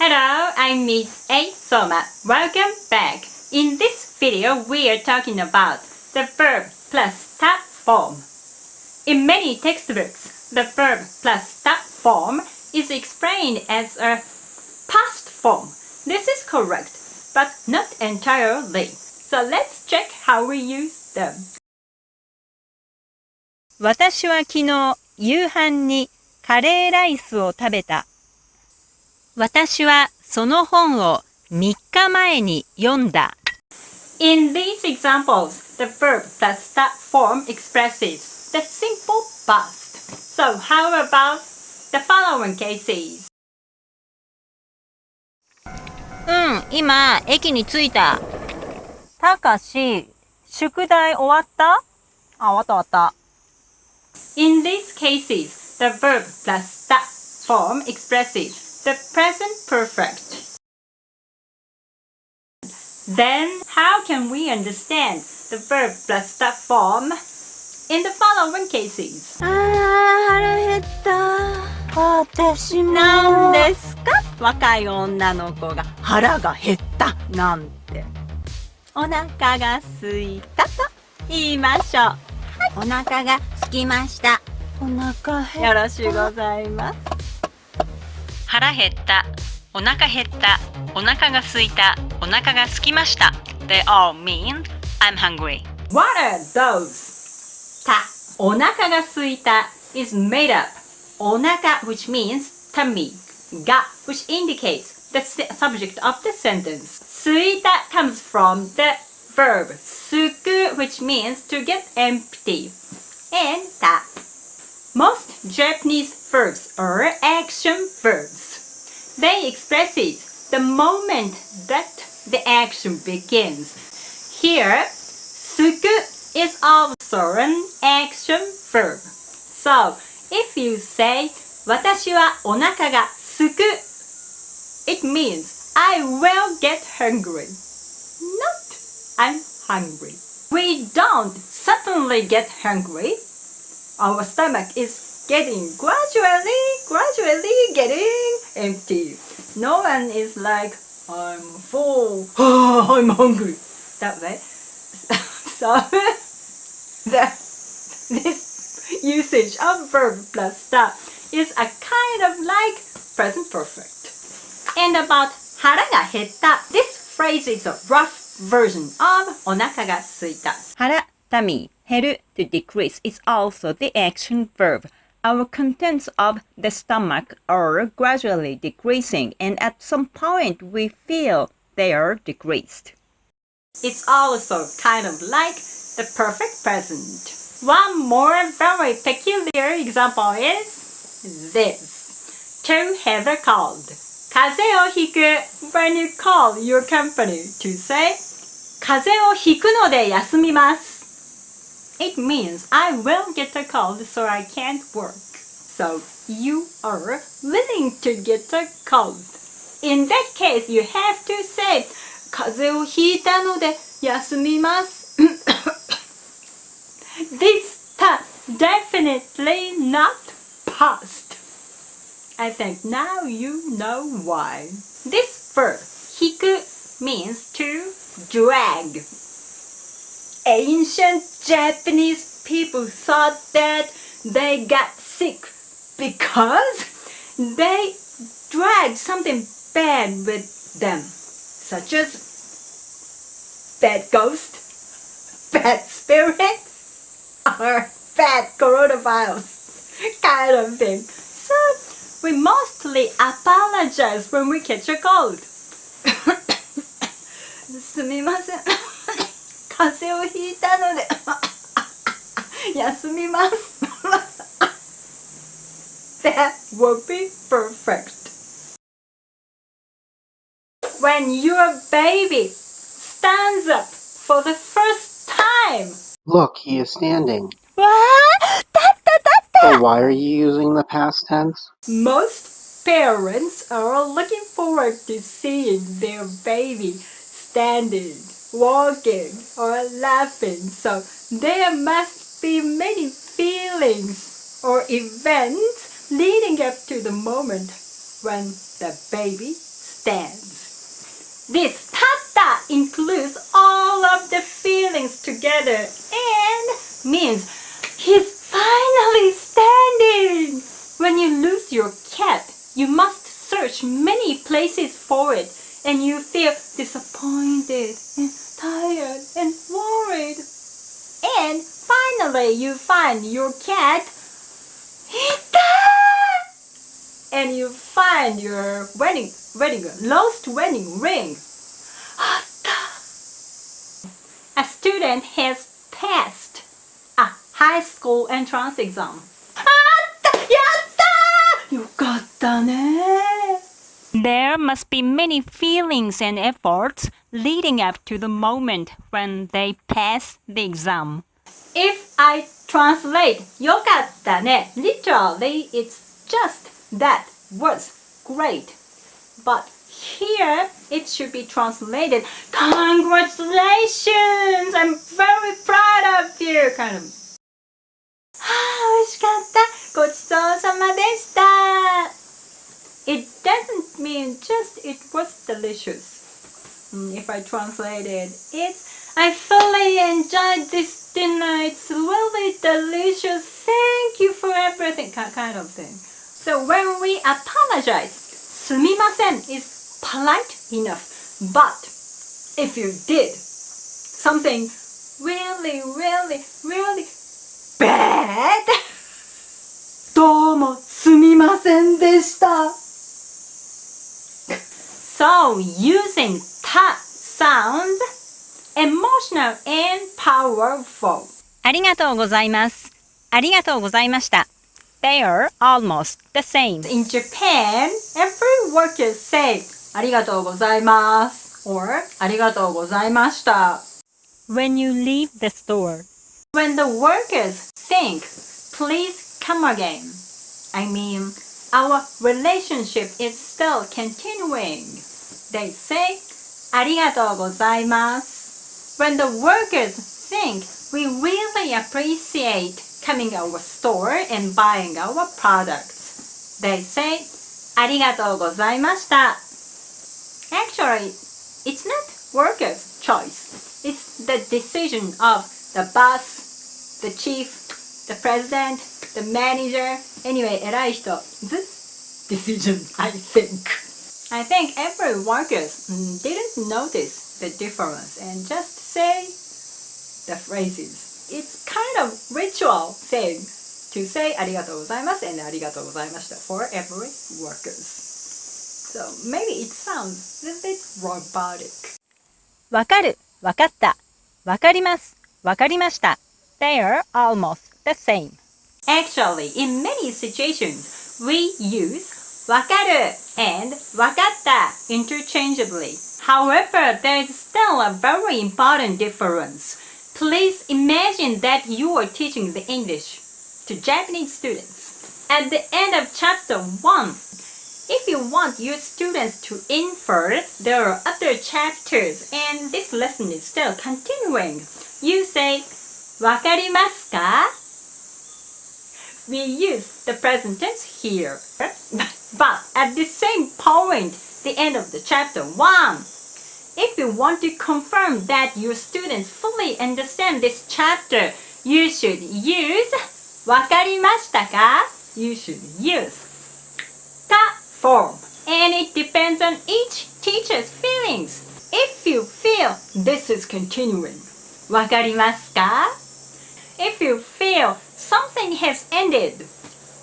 Hello, I'm Miss A. Soma. Welcome back. In this video, we are talking about the verb plus ta form. In many textbooks, the verb plus ta form is explained as a past form. This is correct, but not entirely. So let's check how we use them. 私は昨日夕飯にカレーライスを食べた。私はその本を3日前に読んだ。In these examples, the verb plus ta form expresses the simple past. So how about the following cases? 今駅に着いた。たかし、宿題終わった？終わった。In these cases, the verb plus ta form expresses the present perfect. Then, how can we understand the verb plus ta form in the following cases? 腹減った。私も。なんですか？若い女の子が腹が減ったなんて。お腹が空いたと言いましょう。お腹が空きました。お腹減った。よろしゅうございます。腹減った。お腹減った。お腹が空いた。お腹が空きました。They all mean I'm hungry. What are those? た、お腹が空いた is made up. お腹 which means tummy. が which indicates the subject of the sentence. 空いた comes from the verb すく which means to get empty. And た Most Japanese verbs are action verbs. They expresses the moment that the action begins. Here, すく is also an action verb. So, if you say 私はお腹がすく it means I will get hungry. Not I'm hungry. We don't suddenly get hungry. Our stomach is getting gradually getting empty. No one is like, I'm full, I'm hungry. That way. So, this usage of verb plus ta is a kind of like present perfect. And about 腹が減った this phrase is a rough version of お腹が空いた。腹、tummy, 減る to decrease is also the action verb. Our contents of the stomach are gradually decreasing and at some point we feel they are decreased. It's also kind of like the perfect present. One more very peculiar example is this. To have a cold. 風邪をひく when you call your company to say 風邪をひくので休みます It means I will get a cold so I can't work. So you are willing to get a cold. In that case, you have to say 風邪をひいたので休みます This ta definitely not past. I think now you know why. This verb, 引く means to drag. Ancient Japanese people thought that they got sick because they dragged something bad with them, such as bad ghost, bad spirit, or bad coronavirus kind of thing. So we mostly apologize when we catch a cold. すみません。風邪をひいたので休みます。That would be perfect. When your baby stands up for the first time. Look, he is standing. わー！立った！ So why are you using the past tense? Most parents are looking forward to seeing their baby standing, walking, or laughing. So there must be many feelings or events leading up to the moment when the baby stands. This tata includes all of the feelings together and means he's finally standing. When you lose your cat, you must search many places for it, and you feel disappointed and tired and worried. And finally you find your cat. And you find your lost wedding ring. A student has passed a high school entrance exam. やった！よかったね。There must be many feelings and efforts leading up to the moment when they pass the exam. If I translate よかったね, literally it's just that was great. But here it should be translated congratulations! I'm very proud of you! Kind of. 美味しかった。ごちそうさまでした。It doesn't mean just it was delicious. If I translated I thoroughly enjoyed this dinner. It's really delicious. Thank you for everything. Kind of thing. So when we apologize, すみません is polite enough. But if you did something really bad, どうもすみませんでした。So using ta sounds emotional and powerful. ありがとうございます。ありがとうございました。They are almost the same. In Japan, every worker say ありがとうございます or ありがとうございました。When you leave the store. When the workers think, please come again. I mean, our relationship is still continuing. They say, ありがとうございます. When the workers think we really appreciate coming to our store and buying our products, they say, ありがとうございました. Actually, it's not workers' choice. It's the decision of the boss, the chief, the president, the manager, anyway, 偉い人 decision, I think. I think every workers didn't notice the difference and just say the phrases. It's kind of ritual thing to say ありがとうございます and ありがとうございました for every workers. So maybe it sounds a little bit robotic. わかる、わかった、わかります、わかりました。They are almost the same. Actually, in many situations, we use わかる and わかった interchangeably. However, there is still a very important difference. Please imagine that you are teaching the English to Japanese students. At the end of chapter 1, if you want your students to infer, there are other chapters and this lesson is still continuing. You say, わかりますか? We use the present tense here. But at the same point, the end of the chapter 1, if you want to confirm that your students fully understand this chapter, you should use わかりましたか? You should use た form. And it depends on each teacher's feelings. If you feel this is continuing, わかりますか? If you feel something has ended,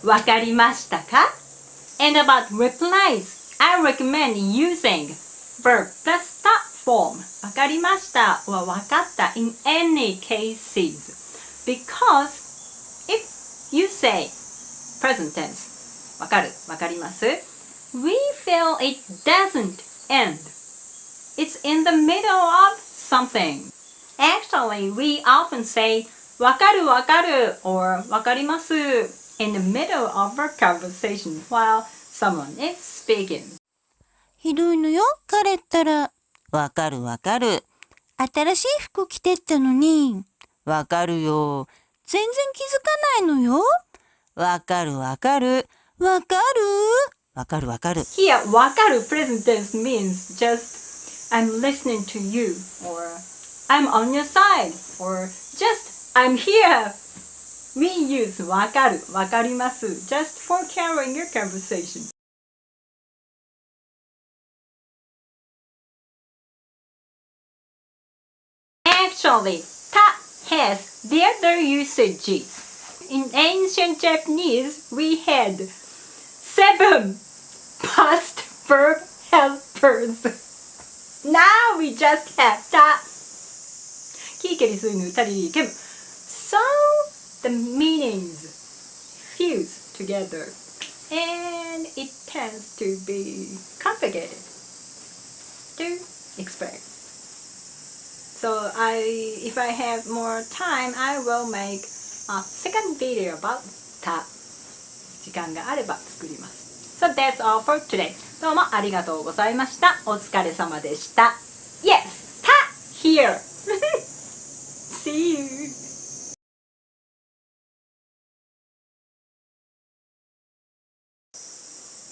わかりましたか? And about replies, I recommend using verb plus ta form, わかりました or わかった in any cases. Because if you say present tense, わかる、わかります, we feel it doesn't end. It's in the middle of something. Actually, we often say わかるわかる or わかります in the middle of a conversation while someone is speaking. ひどいのよ、彼ったら。わかるわかる。新しい服着てったのに。わかるよ。全然気づかないのよ。わかるわかる。わかるわかるわかる。 Here, わかる present tense means just I'm listening to you or I'm on your side or just I'm here. We use わかる、わかります just for carrying your conversation. Actually, た has the other usages. In ancient Japanese, we had 7 past verb helpers. Now we just have た。キーケリスイヌタリリケム。So the meanings fuse together and it tends to be complicated to express. So if I have more time, I will make a second video about た。時間があれば作ります。So that's all for today. どうもありがとうございました。お疲れ様でした。Yes! た here! See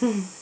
you!